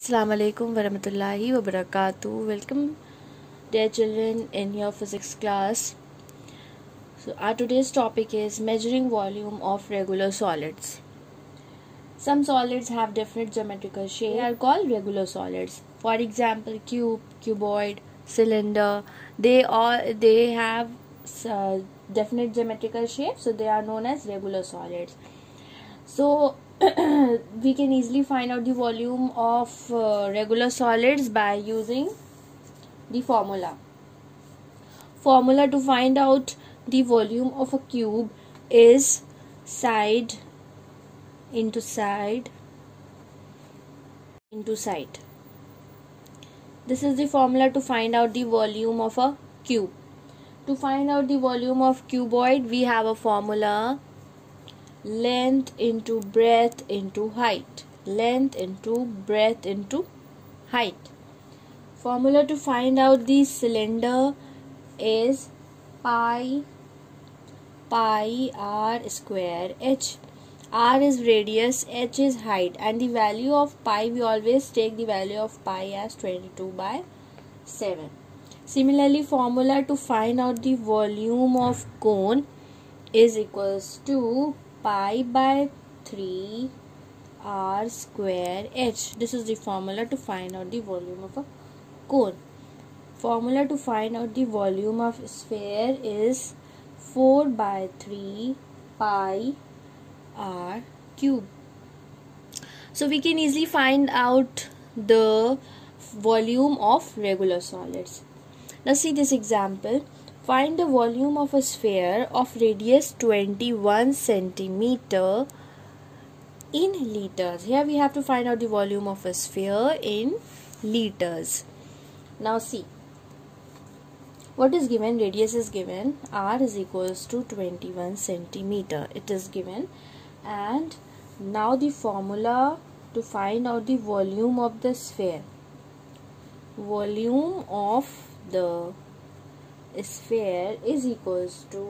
Assalamu alaikum warahmatullahi wabarakatuh. Welcome, dear children, in your physics class. So our today's topic is measuring volume of regular solids. Some solids have different geometrical shape. They are called regular solids. For example, cube, cuboid, cylinder. They have definite geometrical shape, so they are known as regular solids. So we can easily find out the volume of regular solids by using the formula. Formula to find out the volume of a cube is side into side into side. This is the formula to find out the volume of a cube. To find out the volume of cuboid, we have a formula: length into breadth into height. Length into breadth into height. Formula to find out the cylinder is pi r square h. R is radius, h is height, and the value of pi, we always take the value of pi as 22/7. Similarly, formula to find out the volume of cone is equals to pi by 3 r square h. This is the formula to find out the volume of a cone. Formula to find out the volume of sphere is 4 by 3 pi r cube. So we can easily find out the volume of regular solids. Now see this example. Find the volume of a sphere of radius 21 centimeter in liters. Here we have to find out the volume of a sphere in liters. Now see, what is given? Radius is given, r is equals to 21 centimeter. It is given, and now the formula to find out the volume of the sphere. Volume of the sphere is equals to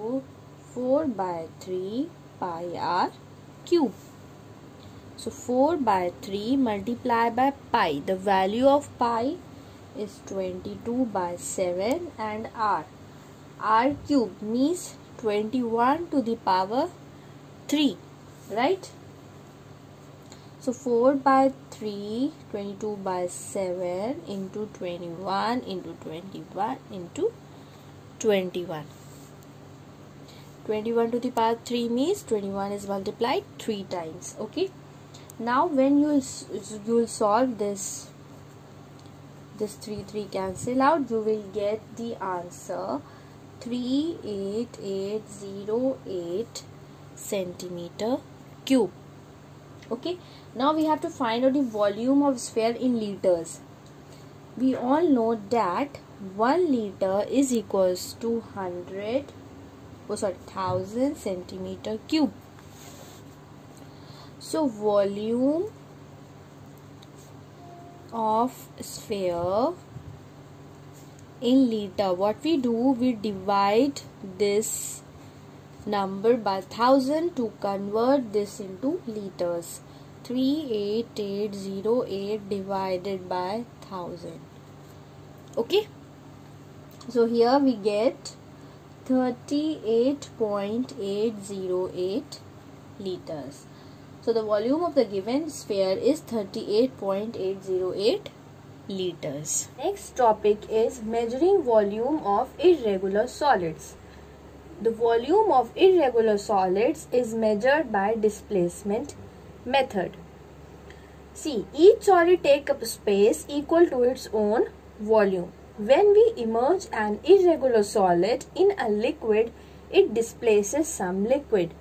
4 by 3 pi r cube. So 4 by 3 multiplied by pi. The value of pi is 22/7, and r cube means 21 to the power 3, right? So 4 by 3, 22/7 into 21 into 21 into 21. 21 to the power 3 means 21 is multiplied 3 times. Okay. Now when you will solve this 3 cancel out, you will get the answer 38808 centimeter cube. Okay. Now we have to find out the volume of sphere in liters. We all know that 1 liter is equals to 1000 centimeter cube. So volume of sphere in liter, what we do, we divide this number by 1000 to convert this into liters. 38808 divided by 1000. Okay. So here we get 38.808 liters. So the volume of the given sphere is 38.808 liters. Next topic is measuring volume of irregular solids. The volume of irregular solids is measured by displacement method. See, each solid takes up space equal to its own volume. When we immerse an irregular solid in a liquid, it displaces some liquid.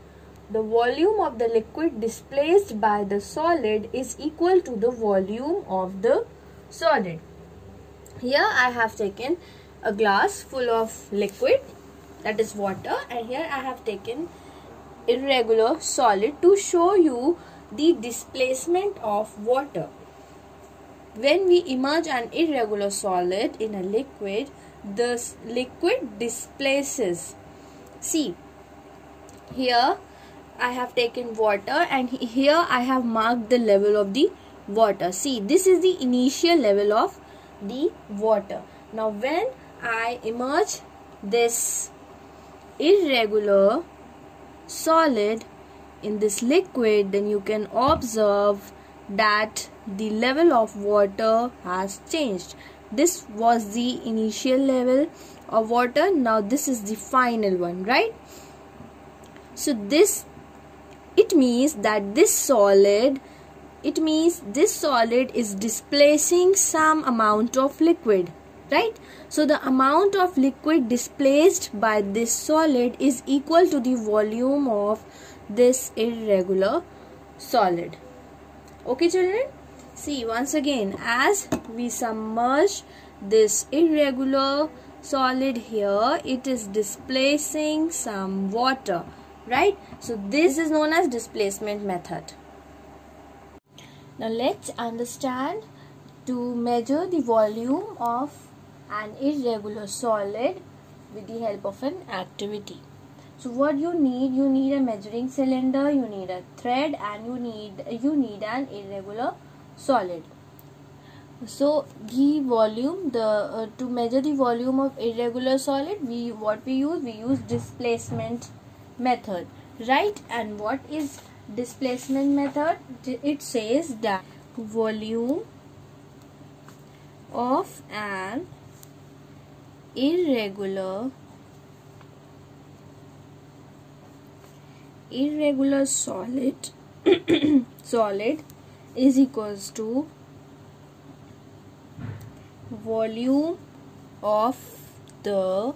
The volume of the liquid displaced by the solid is equal to the volume of the solid. Here I have taken a glass full of liquid, that is water, and here I have taken irregular solid to show you the displacement of water. When we immerse an irregular solid in a liquid, the liquid displaces. See, here I have taken water, and here I have marked the level of the water. See, this is the initial level of the water. Now when I immerse this irregular solid in this liquid, then you can observe that the level of water has changed. This was the initial level of water. Now this is the final one, right? So this, it means that this solid is displacing some amount of liquid, right? So the amount of liquid displaced by this solid is equal to the volume of this irregular solid. Okay children, see once again, as we submerge this irregular solid here, it is displacing some water, right? So this is known as displacement method. Now let's understand to measure the volume of an irregular solid with the help of an activity. So what you need a measuring cylinder, you need a thread, and you need an irregular solid. So the volume, to measure the volume of irregular solid, we use displacement method, right? And what is displacement method? It says that volume of an irregular solid is equals to volume of the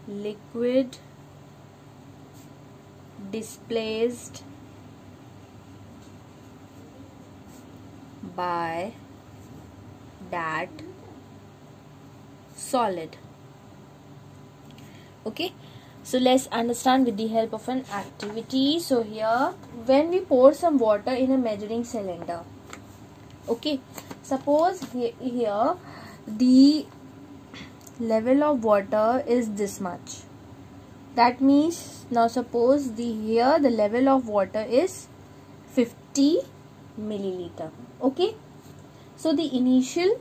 liquid displaced by that solid. Okay, so let's understand with the help of an activity. So here, when we pour some water in a measuring cylinder, okay, suppose here the level of water is this much. That means, now suppose here the level of water is 50 milliliter. Okay, so the initial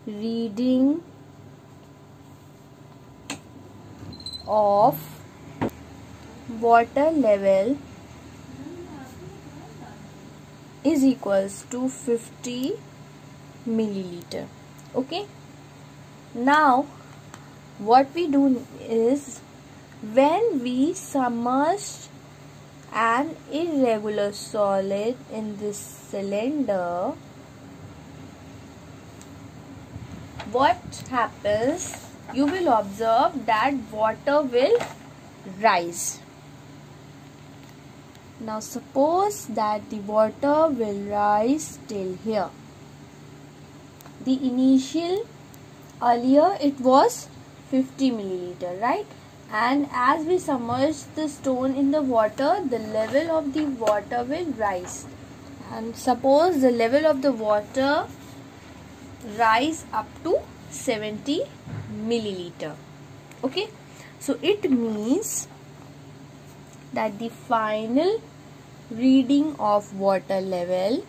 reading of water level is equals to 50 milliliter. Okay, now what we do is, when we submerge an irregular solid in this cylinder, what happens, you will observe that water will rise. Now suppose that the water will rise till here. The initial, earlier it was 50 milliliter, right? And as we submerge the stone in the water, the level of the water will rise. And suppose the level of the water rise up to 70 milliliter. Okay, so it means that the final reading of water level,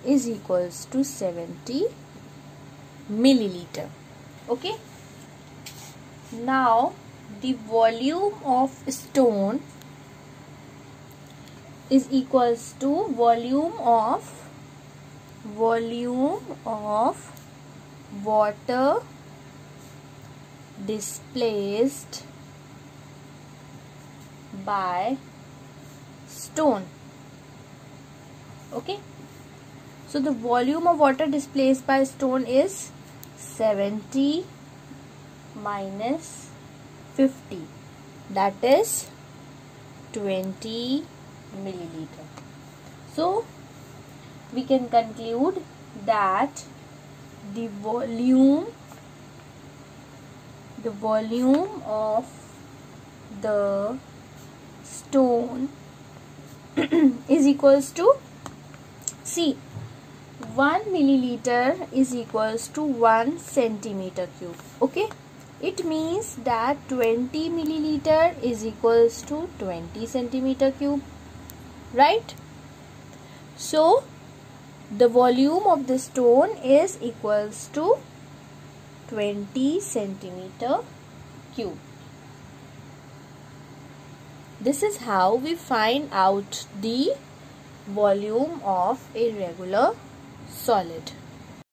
is equals to 70 milliliter. Okay, now the volume of stone is equals to volume of water displaced by stone. Okay, so the volume of water displaced by stone is 70 minus 50, that is 20 milliliter. So we can conclude that the volume of the stone is equals to, see, 1 milliliter is equals to 1 centimeter cube. Okay, it means that 20 milliliter is equals to 20 centimeter cube, right? So the volume of the stone is equals to 20 centimeter cube. This is how we find out the volume of a regular solid.